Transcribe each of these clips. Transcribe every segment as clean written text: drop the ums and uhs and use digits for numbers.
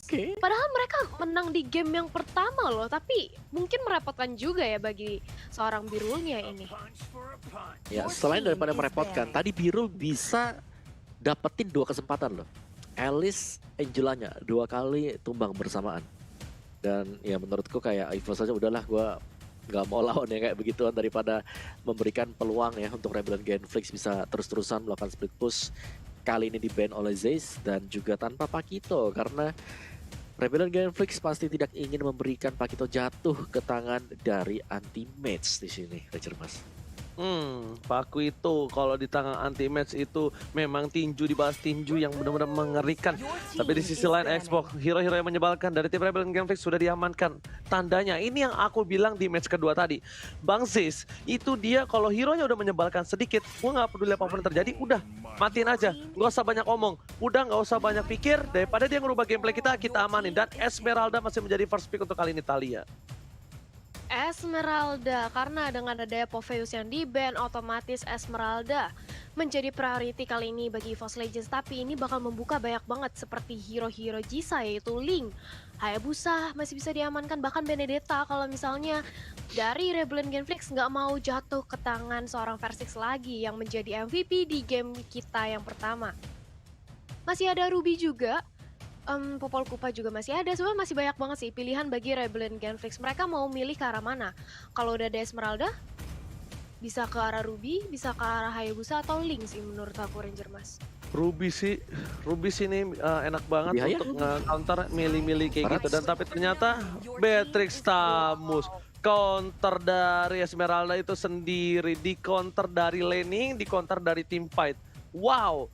Oke. Padahal mereka menang di game yang pertama loh, tapi mungkin merepotkan juga ya bagi seorang Birulnya ini. Ya, selain daripada merepotkan, tadi Biru bisa dapetin 2 kesempatan loh. Alice, Angelanya 2 kali tumbang bersamaan. Dan ya menurutku kayak EVOS saja udahlah, gue nggak mau lawan ya kayak begituan daripada memberikan peluang ya untuk Rebellion Genflix bisa terus-terusan melakukan split push. Kali ini di-ban oleh Zeiss dan juga tanpa Pakito karena Rebellion Genflix pasti tidak ingin memberikan Pakito jatuh ke tangan dari anti-match di sini, Ranger Mas. Paku itu kalau di tangan anti-match itu memang tinju di balas tinju yang benar-benar mengerikan. Tapi di sisi lain Xbox, hero-hero yang menyebalkan dari tim Rebellion Genflix sudah diamankan. Tandanya ini yang aku bilang di match kedua tadi. Bang Zeiss, itu dia kalau hero-nya udah menyebalkan sedikit, gua nggak peduli apapun yang terjadi, udah matiin aja. Nggak usah banyak omong, udah nggak usah banyak pikir, daripada dia ngerubah gameplay kita amanin. Dan Esmeralda masih menjadi first pick untuk kali ini Thalia. Esmeralda, karena dengan adanya Popheus yang di-ban, otomatis Esmeralda menjadi priority kali ini bagi EVOS Legends. Tapi ini bakal membuka banyak banget seperti hero-hero Jisa, yaitu Ling, Hayabusa masih bisa diamankan, bahkan Benedetta kalau misalnya dari Rebellion Genflix nggak mau jatuh ke tangan seorang Versix lagi yang menjadi MVP di game kita yang pertama. Masih ada Ruby juga. Popol Kupa juga masih ada, sebenarnya masih banyak banget sih pilihan bagi Rebellion Genflix. Mereka mau milih ke arah mana? Kalau udah ada Esmeralda, bisa ke arah Ruby, bisa ke arah Hayabusa atau Link sih menurut aku Ranger Mas. Ruby sih ini enak banget Ruby untuk nge-counter milih-milih kayak gitu. Dan tapi ternyata Beatrix Tamus counter dari Esmeralda itu sendiri, di counter dari laning, di counter dari team fight. Wow.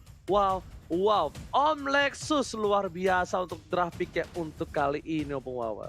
Om Lexus luar biasa untuk draft pick ya untuk kali ini Opung Wawa.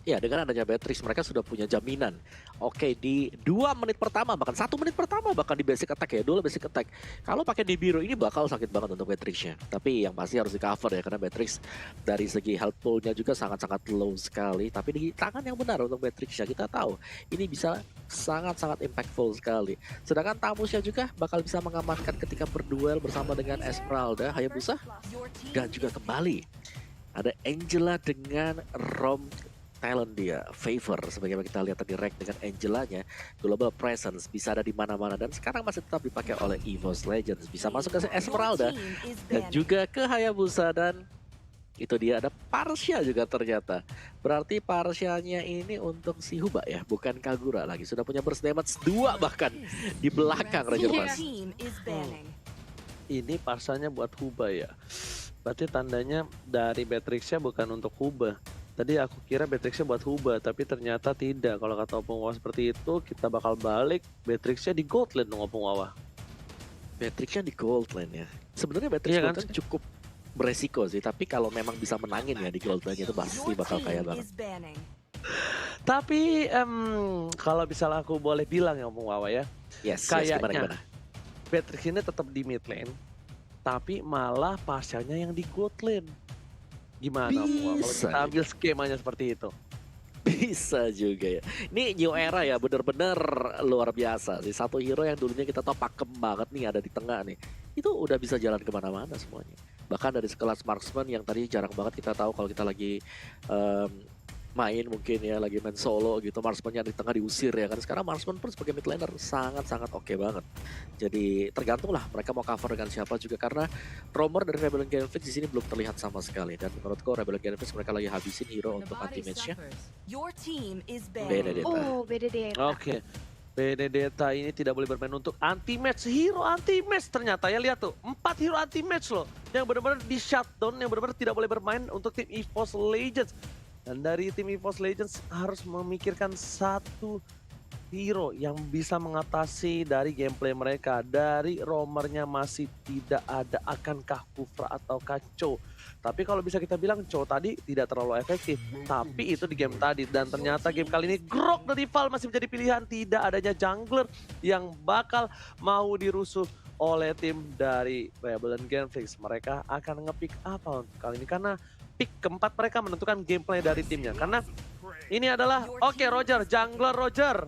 Ya, dengan adanya Beatrix mereka sudah punya jaminan. Oke, di 2 menit pertama, bahkan 1 menit pertama, bahkan di basic attack ya, dulu basic attack. Kalau pakai di biru ini bakal sakit banget untuk Beatrixnya. Tapi yang pasti harus di cover ya, karena Beatrix dari segi health pool-nya juga sangat-sangat low sekali. Tapi di tangan yang benar untuk Beatrixnya, kita tahu ini bisa sangat-sangat impactful sekali. Sedangkan Tamusnya juga bakal bisa mengamankan ketika berduel bersama dengan Esmeralda, Hayabusa. Dan juga kembali ada Angela dengan Rom talent dia, favor sebagaimana kita lihat tadi rank dengan Angelanya, global presence bisa ada di mana-mana dan sekarang masih tetap dipakai oleh EVOS Legends, bisa masuk ke Esmeralda dan juga ke Hayabusa dan itu dia ada Parsia juga ternyata. Berarti Parsianya ini untuk si Huba ya, bukan Kagura lagi. Sudah punya burst damage 2 bahkan di belakang Ranger Mas. Ini Parsanya buat Huba ya. Berarti tandanya dari Beatrixnya bukan untuk Huba. Tadi aku kira Beatrixnya buat Huba, tapi ternyata tidak. Kalau kata Opung Wawa seperti itu, kita bakal balik Beatrixnya di gold lane dong Opung Wawa. Beatrixnya di gold lane ya. Sebenarnya Beatrix Iya gold kan? lane cukup beresiko sih, tapi kalau memang bisa menangin ya di gold lane itu pasti bakal kaya banget. Tapi kalau misalnya aku boleh bilang ya Opung Wawa ya, Yes, kayaknya gimana? Beatrix ini tetap di mid lane, tapi malah Parsanya yang di gold lane. Gimana Opung Wawa kalau kita ambil skemanya seperti itu? Bisa juga ya. Ini new era ya, bener-bener luar biasa sih. Satu hero yang dulunya kita tahu pakem banget nih ada di tengah nih. Itu udah bisa jalan kemana-mana semuanya. Bahkan dari sekelas marksman yang tadi jarang banget kita tahu kalau kita lagi main mungkin ya, lagi main solo gitu. Marksman-nya di tengah diusir ya kan. Sekarang marksman pun sebagai mid laner sangat-sangat oke banget. Jadi tergantung lah mereka mau cover dengan siapa juga karena romer dari Rebellion Genflix di sini belum terlihat sama sekali dan menurutku Rebellion Genflix mereka lagi habisin hero untuk anti match-nya. Benedetta. Oh, Benedetta. Oke. Benedetta ini tidak boleh bermain untuk anti-match, hero anti-match ternyata ya, lihat tuh 4 hero anti-match loh yang benar-benar di shutdown, yang benar-benar tidak boleh bermain untuk tim EVOS Legends. Dan dari tim EVOS Legends harus memikirkan satu hero yang bisa mengatasi dari gameplay mereka. Dari roamernya masih tidak ada, akankah Kufra atau Cho. Tapi kalau bisa kita bilang Cho tadi tidak terlalu efektif. Tapi itu di game tadi. Dan ternyata game kali ini Grok dari Val masih menjadi pilihan. Tidak adanya jungler yang bakal mau dirusuh oleh tim dari Rebellion Genflix. Mereka akan nge-pick apa untuk kali ini? Karena pick keempat mereka menentukan gameplay dari timnya. Karena ini adalah Roger, jungler Roger.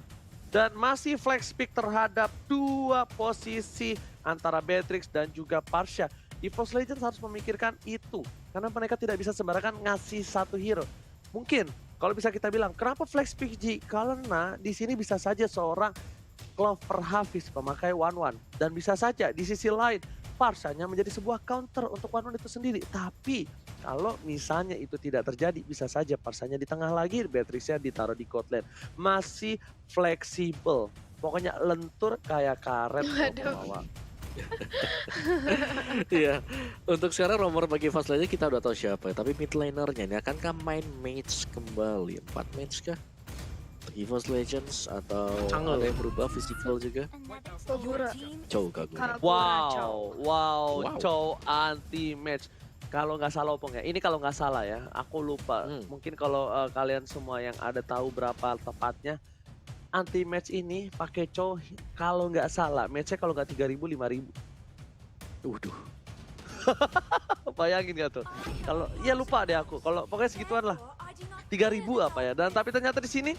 Dan masih flex pick terhadap 2 posisi antara Beatrix dan juga Parsia. EVOS Legends harus memikirkan itu Karena mereka tidak bisa sembarangan ngasih satu hero. Mungkin kalau bisa kita bilang, kenapa Flex PG? Karena di sini bisa saja seorang Clover Hafiz pemakai One-One. Dan bisa saja di sisi lain, Parsanya menjadi sebuah counter untuk One-One itu sendiri. Tapi kalau misalnya itu tidak terjadi, bisa saja Parsanya di tengah lagi, Beatrix-nya ditaruh di god lane. Masih fleksibel. Pokoknya lentur kayak karet. Waduh. Iya, untuk sekarang nomor bagi fast lane kita udah tahu siapa, tapi mid lanernya ini akankah main mage kembali? 4 mage kah? EVOS Legends atau Jungle. ada yang berubah physical juga? Kagura. Kagura. Wow, Wow. Chow anti match. Kalau nggak salah Opong ya, ini kalau nggak salah ya, aku lupa. Mungkin kalau kalian semua yang ada tahu berapa tepatnya, anti match ini pakai Chow kalau nggak salah, matchnya kalau nggak 3.000 5.000. Waduh. Bayangin gak tuh? Kalau ya lupa deh aku. Kalau pokoknya segituan lah. 3.000 apa ya? Dan tapi ternyata di sini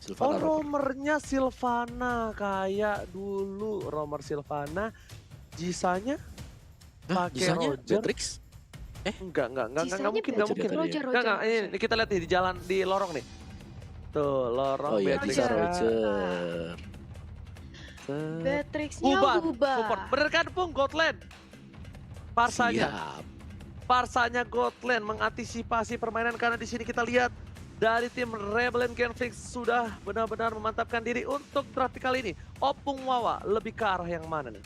Sylvana Roper. romernya Sylvana kayak dulu romer Sylvana, Jisanya Hah, pakai Jisanya Roger. Beatrix? Enggak Sisanya mungkin, Beatrix nggak mungkin. tadi ya? Roger, Enggak, ini kita lihat di jalan di lorong nih. Tuh, lorong Oh iya, Beatrix. bisa Roger. Roger. Beatrix-nya Bubar, bubar. support. Bener kan Pung, Godland? Parsanya. Siap. Parsanya Godland mengantisipasi permainan karena di sini kita lihat dari tim Rebel and Genflix sudah benar-benar memantapkan diri untuk draft kali ini. Opung Wawa lebih ke arah yang mana nih?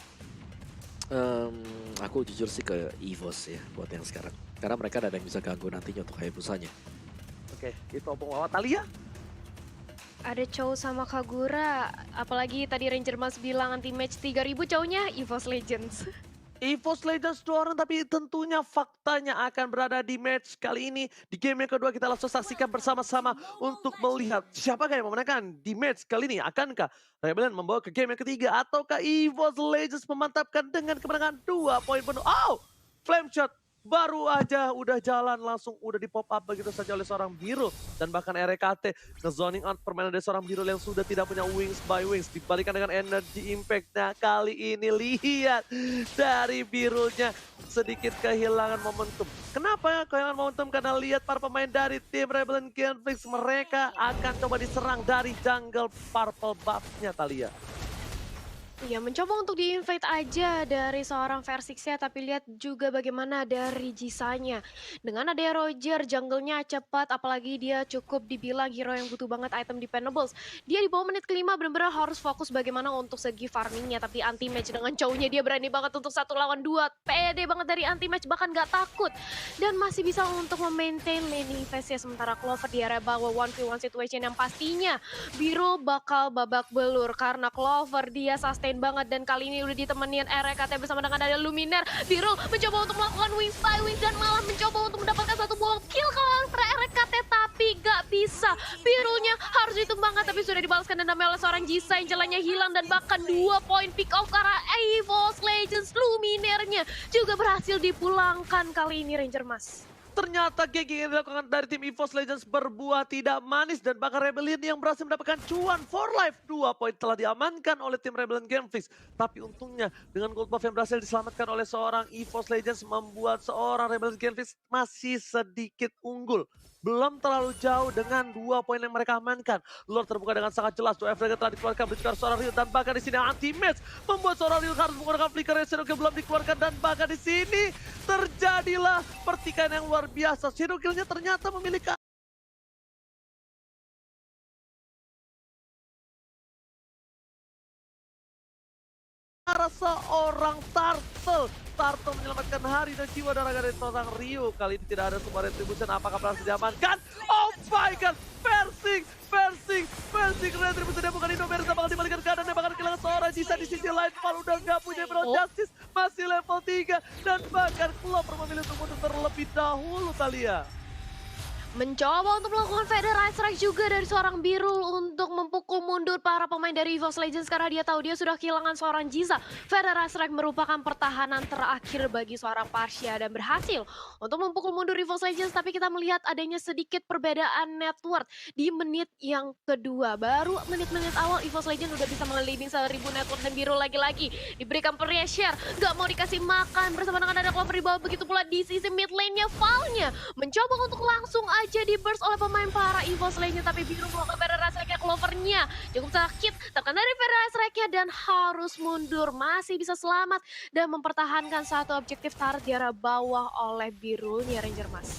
Aku jujur sih ke EVOS ya buat yang sekarang. Karena mereka ada yang bisa ganggu nantinya untuk Hayabusanya. Oke, itu Opung Wawa. Talia? Ada Chow sama Kagura. Apalagi tadi Ranger Mas bilang anti match 3.000 Chow-nya EVOS Legends. EVOS Legends 2 orang, tapi tentunya faktanya akan berada di match kali ini. Di game yang kedua kita langsung saksikan bersama-sama untuk melihat siapakah yang memenangkan di match kali ini. Akankah Rebellion membawa ke game yang ketiga ataukah EVOS Legends memantapkan dengan kemenangan 2 poin penuh. Oh, flame shot baru aja udah jalan langsung udah di pop up begitu saja oleh seorang biru. Dan bahkan RKT nge-zoning out permainan dari seorang biru yang sudah tidak punya wings by wings. Dibalikan dengan energy impact. Nah kali ini lihat dari birunya sedikit kehilangan momentum. Kenapa kehilangan momentum? Karena lihat para pemain dari tim Rebel and Genflix, mereka akan coba diserang dari jungle purple buff-nya Talia. Ya mencoba untuk di-invade aja dari seorang Versix-nya, tapi lihat juga bagaimana dari Jisanya. Dengan adanya Roger, jungle-nya cepat, apalagi dia cukup dibilang hero yang butuh banget item dependables. Dia di bawah menit kelima benar-benar harus fokus bagaimana untuk segi farmingnya, tapi anti-match dengan Chow-nya dia berani banget untuk 1 lawan 2. Pede banget dari anti-match, bahkan gak takut. Dan masih bisa untuk memaintain laning phase-nya, sementara Clover di area bawah 1v1 situation yang pastinya biru bakal babak belur karena Clover dia sustain banget dan kali ini udah ditemenin RKT bersama dengan ada Luminaire. Biru mencoba untuk melakukan wings by wings dan malah mencoba untuk mendapatkan satu buah kill counter RKT tapi gak bisa. Birunya harus ditumbangkan tapi sudah dibalaskan dendamnya oleh seorang Jisa yang jalannya hilang dan bahkan 2 poin pick off karena EVOS Legends Luminaire-nya juga berhasil dipulangkan kali ini Ranger Mas. Ternyata GG yang dilakukan dari tim EVOS Legends berbuah tidak manis dan bahkan Rebellion yang berhasil mendapatkan cuan for life. 2 poin telah diamankan oleh tim Rebellion Genflix. Tapi untungnya dengan gold buff yang berhasil diselamatkan oleh seorang EVOS Legends membuat seorang Rebellion Genflix masih sedikit unggul. Belum terlalu jauh dengan 2 poin yang mereka amankan. Lord terbuka dengan sangat jelas. 2 FRG telah dikeluarkan berbicara seorang Ryu dan bahkan di sini anti-match membuat seorang Ryu harus menggunakan flicker yang belum dikeluarkan dan bahkan di sini terjadilah pertikaian yang luar biasa. Shadowkill-nya ternyata memiliki seorang Turtle. Turtle menyelamatkan hari dan jiwa dan raga dari seorang Ryu. Kali ini tidak ada sebuah retribution. Apakah berhasil diamankan? Oh my god! Versing! Retribution yang bukan Indomaret bakal dibalikan keadaan dan bakal kehilangan seorang Jisa di sisi lain. Val udah gak punya Emerald Justice. Masih level 3. Dan bahkan Clover memilih untuk mundur terlebih dahulu Talia. Mencoba untuk melakukan Federal Strike juga dari seorang Birul untuk memukul mundur para pemain dari EVOS Legends karena dia tahu dia sudah kehilangan seorang Jiza. Federal Strike merupakan pertahanan terakhir bagi seorang Pasha dan berhasil untuk memukul mundur EVOS Legends, tapi kita melihat adanya sedikit perbedaan network di menit yang kedua. Baru menit-menit awal EVOS Legends udah bisa mengelilingi 1000 network dan Birul lagi-lagi diberikan pressure, gak mau dikasih makan bersama dengan ada Clover di bawah. Begitu pula di sisi mid lane-nya Valnya mencoba untuk langsung aja di burst oleh pemain para EVOS Legends, tapi Biru melakukan Federal Strike-nya. Clover-nya cukup sakit terkena dari Federal Strike-nya dan harus mundur, masih bisa selamat dan mempertahankan satu objektif turret di arah bawah oleh Birunya Ranger Mas.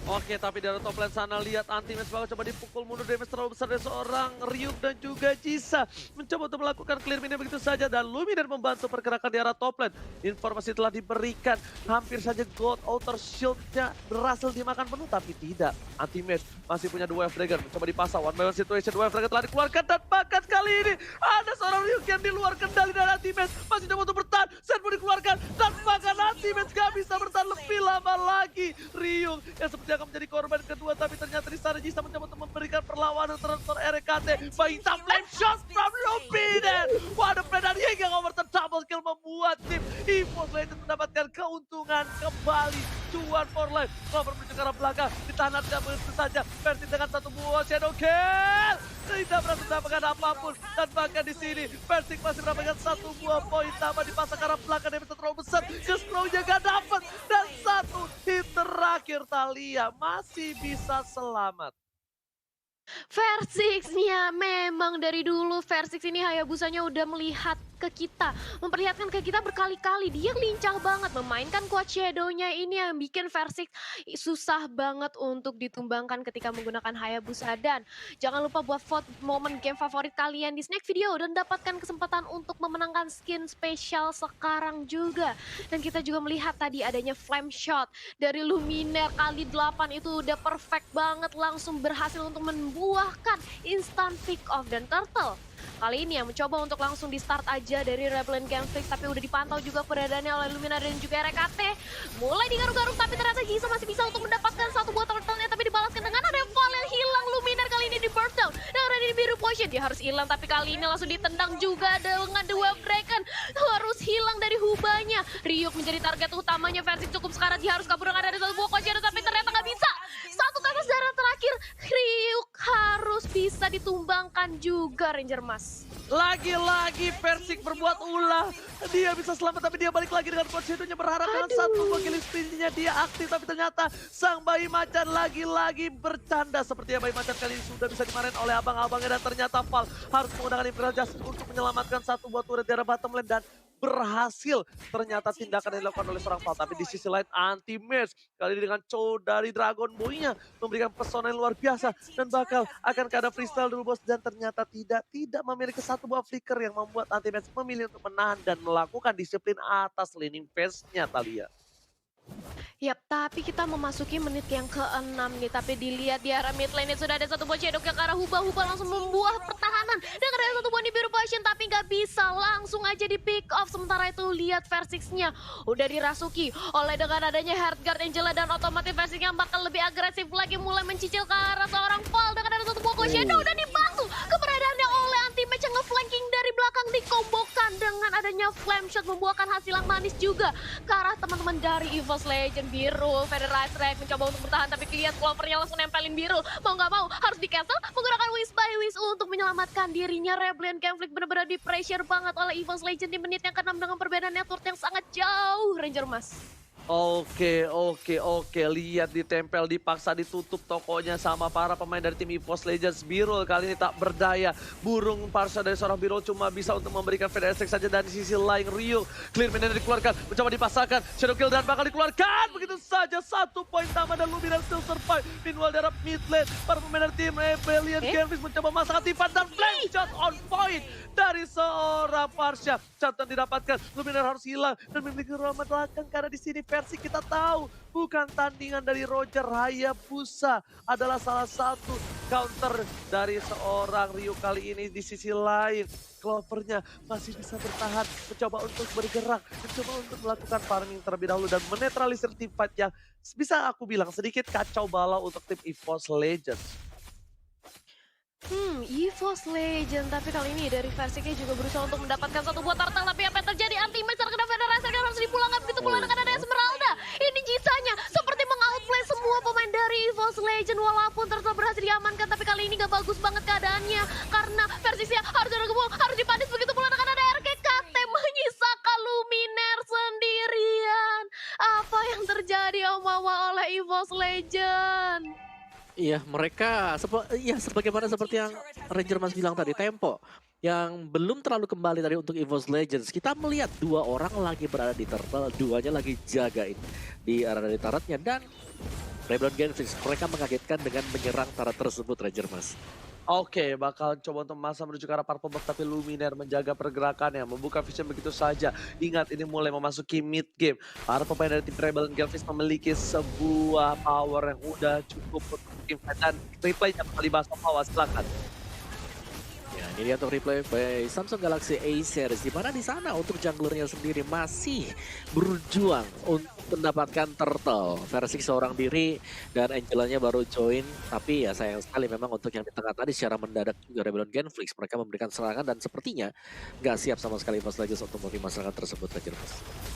Oke, tapi dari top lane sana lihat anti-match bakal coba dipukul mundur, damage terlalu besar dari seorang Ryuk dan juga Jiza. Mencoba untuk melakukan clear minion begitu saja dan Luminar membantu pergerakan di arah top lane. Informasi telah diberikan, hampir saja God Outer Shield-nya berhasil dimakan penuh, tapi tidak. Anti-match masih punya dua Wave Dragon, mencoba dipasang, one by one situation, dua Wave Dragon telah dikeluarkan dan bahkan kali ini ada seorang Ryuk yang di luar kendali dari anti-match. Masih coba untuk bertahan, Zen pun dikeluarkan dan bahkan anti-match gak bisa bertahan lebih lama lagi. Ryuk yang seperti akan menjadi korban kedua, tapi ternyata di sana Jiza mencoba untuk memberikan perlawanan terhadap RKT. Baita flame shot from Luminar. What a play dari hingga overturn double kill membuat tim EVOS Legends mendapatkan keuntungan kembali. Cuan for life. Clover menuju ke arah belakang, ditahan begitu saja. Versi dengan satu buah shadow kill. Tidak berhasil mendapatkan apapun dan bahkan di sini Persik masih mendapatkan satu buah poin tambah dipasang ke arah belakang yang bisa terlalu besar. Kestrow-nya gak dapat dan satu hit terakhir Thalia masih bisa selamat. Versix-nya memang dari dulu Versix ini Hayabusanya udah melihat ke kita, memperlihatkan ke kita berkali-kali. Dia lincah banget memainkan quad shadow-nya ini yang bikin Versix susah banget untuk ditumbangkan ketika menggunakan Hayabusa. Dan jangan lupa buat vote momen game favorit kalian di snack video dan dapatkan kesempatan untuk memenangkan skin spesial sekarang juga. Dan kita juga melihat tadi adanya flame shot dari Luminar kali 8 itu udah perfect banget, langsung berhasil untuk membuahkan instant pick off dan turtle. Kali ini yang mencoba untuk langsung di start aja dari Rebellion Gameflix, tapi udah dipantau juga keberadaannya oleh Luminar dan juga RKT. Mulai digaruk-garuk, tapi ternyata Jiza masih bisa untuk mendapatkan satu buah turtle-nya, tapi dibalaskan dengan ada Val yang hilang. Luminar kali ini di burst down dan udah di biru potion, dia harus hilang, tapi kali ini langsung ditendang juga dengan dua Dragon. Harus hilang dari hubanya. Ryuk menjadi target utamanya versi cukup sekarang, dia harus kabur dengan ada satu buah coach, tapi ternyata nggak bisa. Satu tetes darah terakhir, Ryuk harus bisa ditumbangkan juga Ranger Mas. Lagi-lagi Persik berbuat ulah. Dia bisa selamat tapi dia balik lagi dengan coach shadow-nya, berharap dengan satu buah killing spree-nya dia aktif, tapi ternyata sang bayi macan lagi-lagi bercanda. Sepertinya bayi macan kali ini sudah bisa dimarahin oleh abang-abangnya dan ternyata Val harus menggunakan Imperial Justice untuk menyelamatkan satu buah turret di arah bottom lane dan berhasil ternyata tindakan yang dilakukan oleh seorang Val. Tapi di sisi lain anti-match kali ini dengan Chow dari Dragon Boy-nya memberikan pesona yang luar biasa dan bakal akan ada freestyle dulu bos, dan ternyata tidak memiliki satu buah flicker yang membuat anti-match memilih untuk menahan dan melakukan disiplin atas laning phase-nya Thalia. Yap, tapi kita memasuki menit yang ke-6 nih. Tapi dilihat di arah mid lane sudah ada satu buah Shadow yang ke arah Huba langsung membuah pertahanan. Dan ada satu buah di biru potion tapi nggak bisa. Langsung aja di pick off. Sementara itu lihat Versix-nya udah dirasuki oleh dengan adanya Heartguard Angela dan otomatis Versix yang bakal lebih agresif lagi. Mulai mencicil ke arah seorang Val dengan ada satu buah Shadow dan dibantu keberadaannya oleh anti-match yang nge-flanking dari belakang dikombokan dengan adanya flame shot membuahkan hasil yang manis juga ke arah teman-teman dari EVOS Legends. Biru, Federal Strike mencoba untuk bertahan tapi lihat Clover-nya langsung nempelin Biru. Mau nggak mau harus di cancel menggunakan Wish by Wish untuk menyelamatkan dirinya. Rebellion Conflict benar-benar di pressure banget oleh EVOS Legends di menit yang ke-6 dengan perbedaan network yang sangat jauh Ranger Mas. Oke. Lihat ditempel, dipaksa ditutup tokonya sama para pemain dari tim EVOS Legends. Birul kali ini tak berdaya. Burung parsa dari seorang Birul cuma bisa untuk memberikan Federal Strike saja. Dan di sisi lain Rio, clear minion dikeluarkan, mencoba dipasangkan, shadow kill dan bakal dikeluarkan. Begitu saja satu poin tambah dan Luminar still survive. Meanwhile dari mid lane, para pemain dari tim Rebellion Gameflix mencoba masak aktifan dan flame shot on point dari seorang Parsha. Catatan didapatkan, Luminar harus hilang dan memiliki rumah belakang karena di sini versi kita tahu bukan tandingan dari Roger. Hayabusa adalah salah satu counter dari seorang Ryu kali ini. Di sisi lain, Clovernya masih bisa bertahan, mencoba untuk bergerak, mencoba untuk melakukan farming terlebih dahulu dan menetralisir tim fight yang bisa aku bilang sedikit kacau balau untuk tim EVOS Legends. EVOS Legend, tapi kali ini dari Versiknya juga berusaha untuk mendapatkan satu buah turtle, tapi apa yang terjadi? Anti-match terkena Federasi yang harus dipulangkan, begitu pula dengan ada Esmeralda. Ini Jisanya seperti mengoutplay semua pemain dari EVOS Legend, walaupun turtle berhasil diamankan, tapi kali ini gak bagus banget keadaannya, karena Versiknya harus ada gebul, harus dipanis, begitu pula dengan ada RKKT menyisakan Luminer sendirian. Apa yang terjadi Omawa oleh EVOS Legend? Iya, mereka sebagaimana seperti yang Ranger Mas bilang tadi, tempo yang belum terlalu kembali tadi untuk EVOS Legends. Kita melihat dua orang lagi berada di turtle, duanya lagi jagain di area di turretnya, dan Rebellion Genflix mereka mengagetkan dengan menyerang turret tersebut, Ranger Mas. Oke, bakal coba untuk masa menuju ke arah Purple Buff, tapi Luminaire menjaga pergerakannya, membuka vision begitu saja. Ingat, ini mulai memasuki mid game. Para pemain dari tim Rebellion Genflix memiliki sebuah power yang udah cukup untuk tim fight, dan replaynya bakal dibahas sama Awas, silakan. Ya, ini dia untuk replay by Samsung Galaxy A series, di mana di sana untuk junglernya sendiri masih berjuang untuk mendapatkan turtle versi seorang diri, dan Angelanya baru join. Tapi ya sayang sekali memang untuk yang di tengah tadi secara mendadak juga Rebellion Genflix mereka memberikan serangan dan sepertinya nggak siap sama sekali EVOS Legends untuk menerima serangan tersebut, Ranger Mas.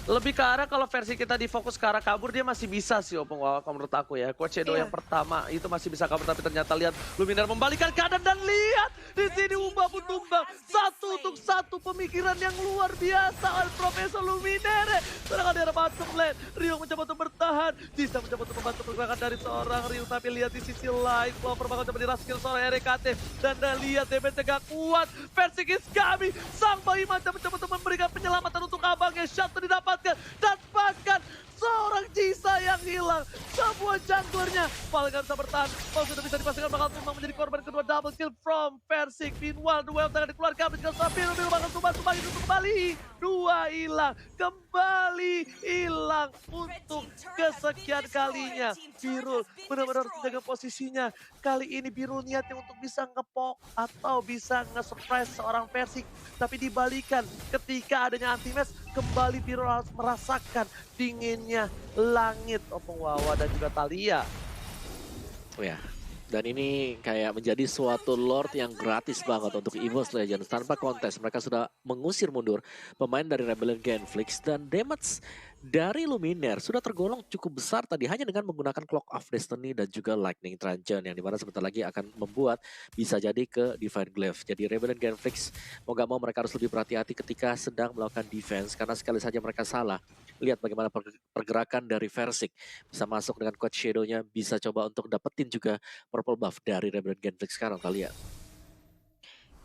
Lebih ke arah kalau versi kita difokus ke arah kabur, dia masih bisa sih Opung Wawa kalau menurut aku ya. Coach Edo yang pertama itu masih bisa kabur, tapi ternyata lihat Luminaire membalikan keadaan, dan lihat di sini ubah tumbang satu untuk satu, pemikiran yang luar biasa oleh Profesor Luminaire. Sedangkan di arah bottom lane, Rio mencoba untuk bertahan, bisa mencoba untuk membantu pergerakan dari seorang Rio, tapi lihat di sisi lain Clover bakal coba diraskill seorang RKT, dan lihat damage gak kuat. Versi Kami sang bayi macam mencoba untuk memberikan penyelamatan untuk abangnya, shot didapatkan, dan bahkan seorang Jisa yang hilang, sebuah junglernya Falcon bisa bertahan, sudah bisa dipastikan bakal tumbang menjadi korban kedua, double kill from Persik. Meanwhile, dua yang tengah dikeluarkan, dan juga Biru bakal tumbang itu kembali, dua kembali hilang untuk kesekian kalinya. Birul benar-benar menjaga posisinya, kali ini Birul niatnya untuk bisa ngepok atau bisa nge-surprise seorang Persik, tapi dibalikan ketika adanya anti-match, kembali Birul harus merasakan dinginnya langit Opung Wawa dan juga Thalia. Oh ya, dan ini kayak menjadi suatu Lord yang gratis banget untuk EVOS Legends. Tanpa kontes, mereka sudah mengusir mundur pemain dari Rebellion Genflix, dan damage dari Luminaire sudah tergolong cukup besar tadi hanya dengan menggunakan Clock of Destiny dan juga Lightning Truncheon, yang dimana sebentar lagi akan membuat bisa jadi ke Divine Glaive. Jadi Rebellion Genflix mau gak mau mereka harus lebih berhati-hati ketika sedang melakukan defense, karena sekali saja mereka salah. Lihat bagaimana pergerakan dari Versik, bisa masuk dengan Coach Shadow-nya, bisa coba untuk dapetin juga purple buff dari Rebellion Genflix sekarang, kalian.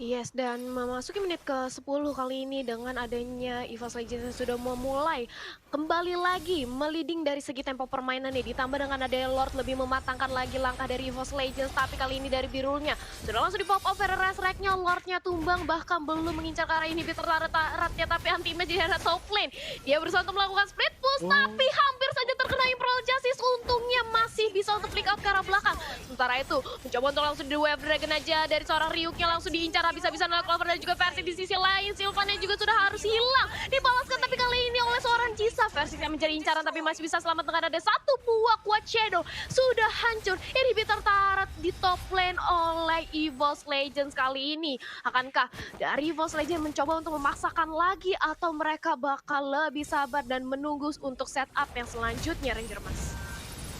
Yes, dan memasuki menit ke-10 kali ini dengan adanya EVOS Legends yang sudah memulai kembali lagi meliding dari segi tempo permainan nih. Ditambah dengan adanya Lord lebih mematangkan lagi langkah dari EVOS Legends, tapi kali ini dari Birulnya sudah langsung di pop off Res Rack-nya, Lordnya tumbang, bahkan belum mengincar ke arah inhibitor ratnya, tapi anti-match di arah top lane. Dia berusaha untuk melakukan split push, tapi hampir saja terkena Imperial Justice. Untungnya masih bisa untuk flick out ke arah belakang. Sementara itu, mencoba untuk langsung di Wave Dragon aja dari seorang Ryuk yang langsung diincar habis-habisan oleh Clover, dan juga Versik di sisi lain. Sylvannya juga sudah harus hilang, dibalaskan tapi kali ini oleh seorang Jisa. Versik yang mencari incaran tapi masih bisa selamat dengan ada satu buah kuat shadow. Sudah hancur inhibitor turret di top lane oleh EVOS Legends kali ini. Akankah dari EVOS Legends mencoba untuk memaksakan lagi, atau mereka bakal lebih sabar dan menunggu untuk setup yang selanjutnya, Ranger Mas?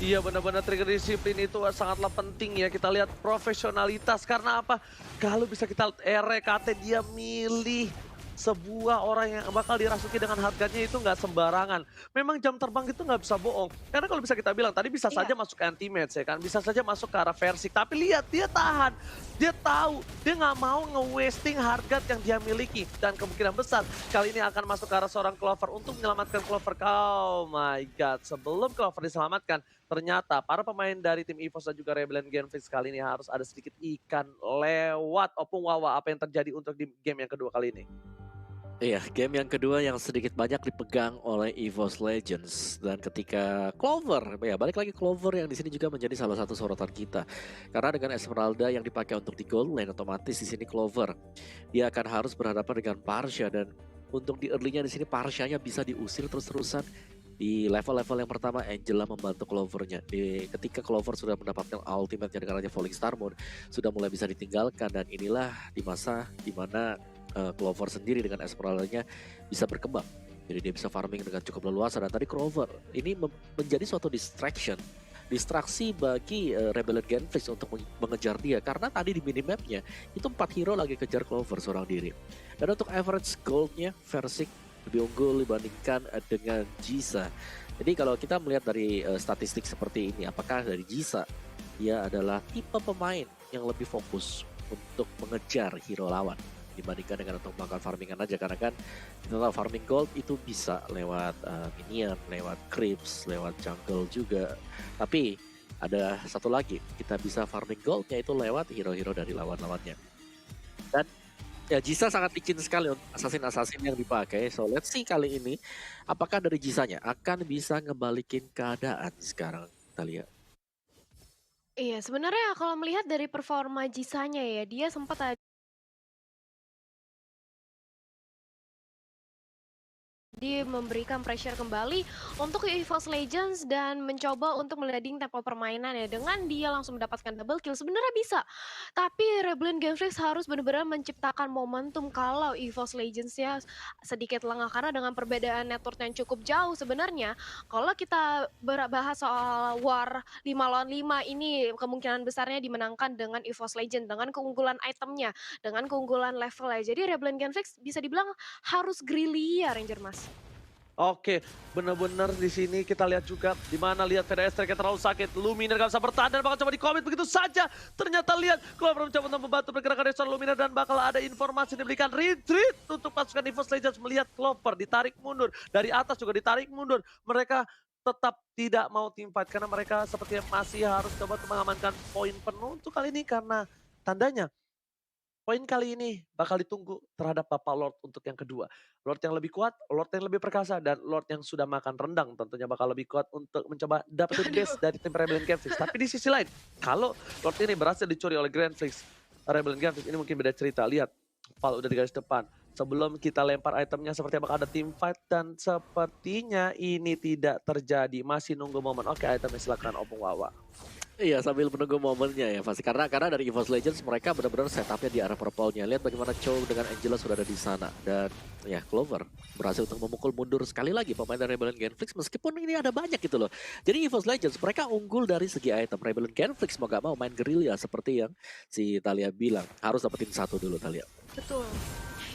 Iya, benar-benar trigger disiplin itu sangatlah penting ya. Kita lihat profesionalitas, karena apa? Kalau bisa kita RKT, dia milih sebuah orang yang bakal dirasuki dengan harganya itu nggak sembarangan. Memang jam terbang itu nggak bisa bohong. Karena kalau bisa kita bilang, tadi bisa saja masuk anti-match ya kan. Bisa saja masuk ke arah Versik. Tapi lihat, dia tahan. Dia tahu, dia nggak mau nge-wasting harga yang dia miliki. Dan kemungkinan besar kali ini akan masuk ke arah seorang Clover untuk menyelamatkan Clover. Oh my god, sebelum Clover diselamatkan, ternyata para pemain dari tim EVOS dan juga Rebellion Genflix kali ini harus ada sedikit ikan lewat Opung Wawa. Apa yang terjadi untuk di game yang kedua kali ini? Iya, game yang kedua yang sedikit banyak dipegang oleh EVOS Legends dan ketika Clover, ya balik lagi Clover yang di sini juga menjadi salah satu sorotan kita. Karena dengan Esmeralda yang dipakai untuk di gold lane otomatis di sini Clover dia akan harus berhadapan dengan Parsha dan untuk di early-nya di sini Parshanya bisa diusir terus-terusan. Di level-level yang pertama Angela membantu Clovernya. Ketika Clover sudah mendapatkan ultimate dengan adanya Falling Star Moon sudah mulai bisa ditinggalkan dan inilah di masa dimana Clover sendiri dengan Esmeraldanya bisa berkembang. Jadi dia bisa farming dengan cukup leluasa dan tadi Clover ini menjadi suatu distraksi bagi Rebellion Genflix untuk mengejar dia karena tadi di minimapnya itu 4 hero lagi kejar Clover seorang diri. Dan untuk average goldnya Versik lebih unggul dibandingkan dengan Jisa. Jadi kalau kita melihat dari statistik seperti ini, apakah dari Jisa dia adalah tipe pemain yang lebih fokus untuk mengejar hero lawan dibandingkan dengan untuk melakukan farmingan aja karena kan kita tahu farming gold itu bisa lewat minion, lewat creeps, lewat jungle juga. Tapi ada satu lagi, kita bisa farming goldnya itu lewat hero-hero dari lawan-lawannya. Dan ya Jisa sangat licin sekali untuk assassin-assassin yang dipakai. So let's see kali ini apakah dari Jisanya akan bisa ngebalikin keadaan sekarang kita lihat. Iya, sebenarnya kalau melihat dari performa Jisanya ya, dia sempat dia memberikan pressure kembali untuk EVOS Legends dan mencoba untuk meleding tempo permainan ya. Dengan dia langsung mendapatkan double kill sebenarnya bisa. Tapi Rebellion Genflix harus benar-benar menciptakan momentum kalau EVOS Legends ya sedikit lengah karena dengan perbedaan network yang cukup jauh sebenarnya. Kalau kita bahas soal war 5 lawan 5 ini kemungkinan besarnya dimenangkan dengan EVOS Legends dengan keunggulan itemnya, dengan keunggulan levelnya. Jadi Rebellion Genflix bisa dibilang harus greedy ya Ranger Mas. Oke, bener-bener di sini kita lihat juga di mana lihat VDS tracknya terlalu sakit. Luminar gak bisa bertahan dan bakal coba di-commit begitu saja. Ternyata lihat Clover mencoba untuk membantu pergerakan Deston Luminar dan bakal ada informasi diberikan retreat untuk pasukan EVOS Legends melihat Clover ditarik mundur. Dari atas juga ditarik mundur. Mereka tetap tidak mau teamfight karena mereka sepertinya masih harus coba untuk mengamankan poin penuh untuk kali ini karena tandanya poin kali ini bakal ditunggu terhadap Bapak Lord untuk yang kedua. Lord yang lebih kuat, Lord yang lebih perkasa, dan Lord yang sudah makan rendang tentunya bakal lebih kuat untuk mencoba dapetin base dari tim Rebellion Genflix. Tapi di sisi lain, kalau Lord ini berhasil dicuri oleh Genflix, Rebellion Genflix ini mungkin beda cerita. Lihat, Val udah di garis depan. Sebelum kita lempar itemnya seperti bakal ada team fight dan sepertinya ini tidak terjadi. Masih nunggu momen. Oke, itemnya silakan Opung Wawa. Iya sambil menunggu momennya ya pasti karena dari EVOS Legends mereka benar-benar setupnya di arah purple-nya. Lihat bagaimana Chow dengan Angela sudah ada di sana dan ya Clover berhasil untuk memukul mundur sekali lagi pemain dari Rebellion Genflix meskipun ini ada banyak gitu loh. Jadi EVOS Legends mereka unggul dari segi item. Rebellion Genflix mau gak mau main gerilya seperti yang si Talia bilang harus dapetin satu dulu Talia. Betul.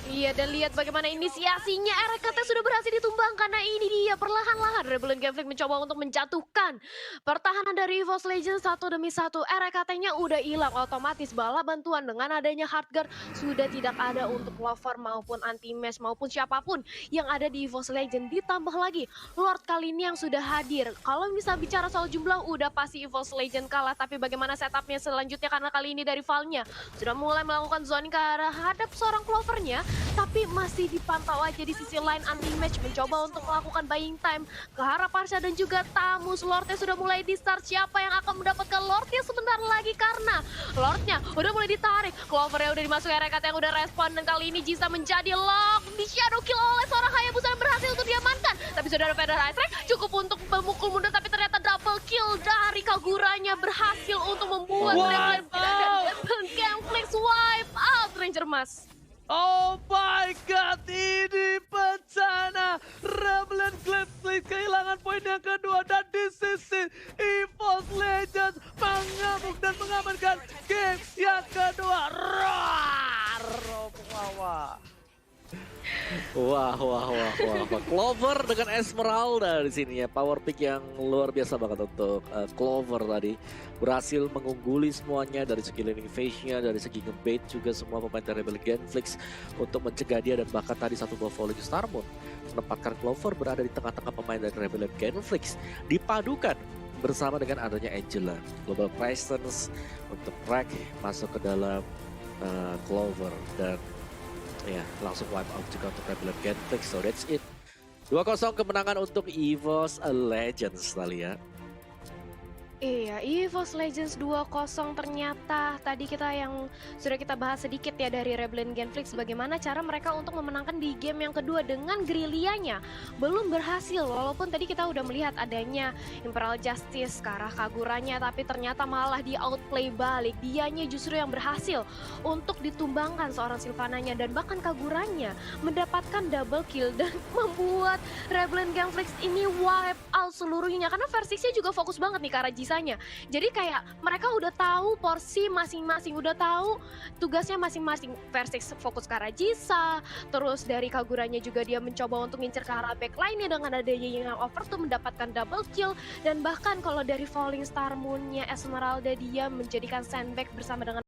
Iya, dan lihat bagaimana inisiasinya RKT sudah berhasil ditumbang karena ini dia perlahan-lahan Rebellion Genflix mencoba untuk menjatuhkan pertahanan dari EVOS Legends satu demi satu. RKT-nya udah hilang otomatis bala bantuan dengan adanya Hardguard sudah tidak ada untuk Clover maupun Anti-Mesh maupun siapapun yang ada di EVOS Legends. Ditambah lagi Lord kali ini yang sudah hadir. Kalau bisa bicara soal jumlah udah pasti EVOS Legends kalah, tapi bagaimana setupnya selanjutnya karena kali ini dari Val-nya sudah mulai melakukan zoning ke arah hadap seorang Clover-nya. Tapi masih dipantau aja di sisi lain Anti-Match mencoba untuk melakukan buying time ke arah Parsha dan juga Tamus. Lordnya sudah mulai di start, siapa yang akan mendapatkan Lordnya sebentar lagi karena Lordnya udah mulai ditarik. Clover-nya udah dimasuki RKT yang udah respon dan kali ini Jisa menjadi lock di shadow kill oleh seorang Hayabusa dan berhasil untuk diamankan. Tapi sudah ada Feather High Strike cukup untuk memukul mundur tapi ternyata double kill dari Kaguranya berhasil untuk membuat Rebellion Genflix wipe out Ranger Mas. Oh my god, ini bencana. Rebellion Genflix kehilangan poin yang kedua dan di sisi EVOS Legends mengamuk dan mengamankan game yang kedua. Roar! Wawa. Wah. Clover dengan Esmeralda di sini ya. Power pick yang luar biasa banget untuk Clover tadi. Berhasil mengungguli semuanya dari segi laning phase-nya, dari segi ngebait juga semua pemain dari Rebellion Genflix untuk mencegah dia dan bahkan tadi satu buah Falling Star Moon menempatkan Clover berada di tengah-tengah pemain dari Rebellion Genflix. Dipadukan bersama dengan adanya Angela. Global Presence untuk Rack masuk ke dalam Clover dan Ya, langsung wipe out juga untuk Rebellion Genflix. So that's it. 2-0 kemenangan untuk EVOS Legends tadi ya. Iya, EVOS Legends 2-0 ternyata tadi kita yang sudah kita bahas sedikit ya dari Rebellion Genflix bagaimana cara mereka untuk memenangkan di game yang kedua dengan Grillianya belum berhasil walaupun tadi kita udah melihat adanya Imperial Justice ke arah Kaguranya tapi ternyata malah di outplay balik dianya justru yang berhasil untuk ditumbangkan seorang Sylvananya dan bahkan Kaguranya mendapatkan double kill dan membuat Rebellion Genflix ini wipe out seluruhnya karena Versixnya juga fokus banget nih ke arah Jisanya. Jadi kayak mereka udah tahu porsi masing-masing, udah tahu tugasnya masing-masing. Versix fokus ke arah Jisa, terus dari Kaguranya juga dia mencoba untuk ngincer ke arah backline-nya dengan adanya yang over tuh mendapatkan double kill dan bahkan kalau dari Falling Star Moon-nya Esmeralda dia menjadikan sandbag bersama dengan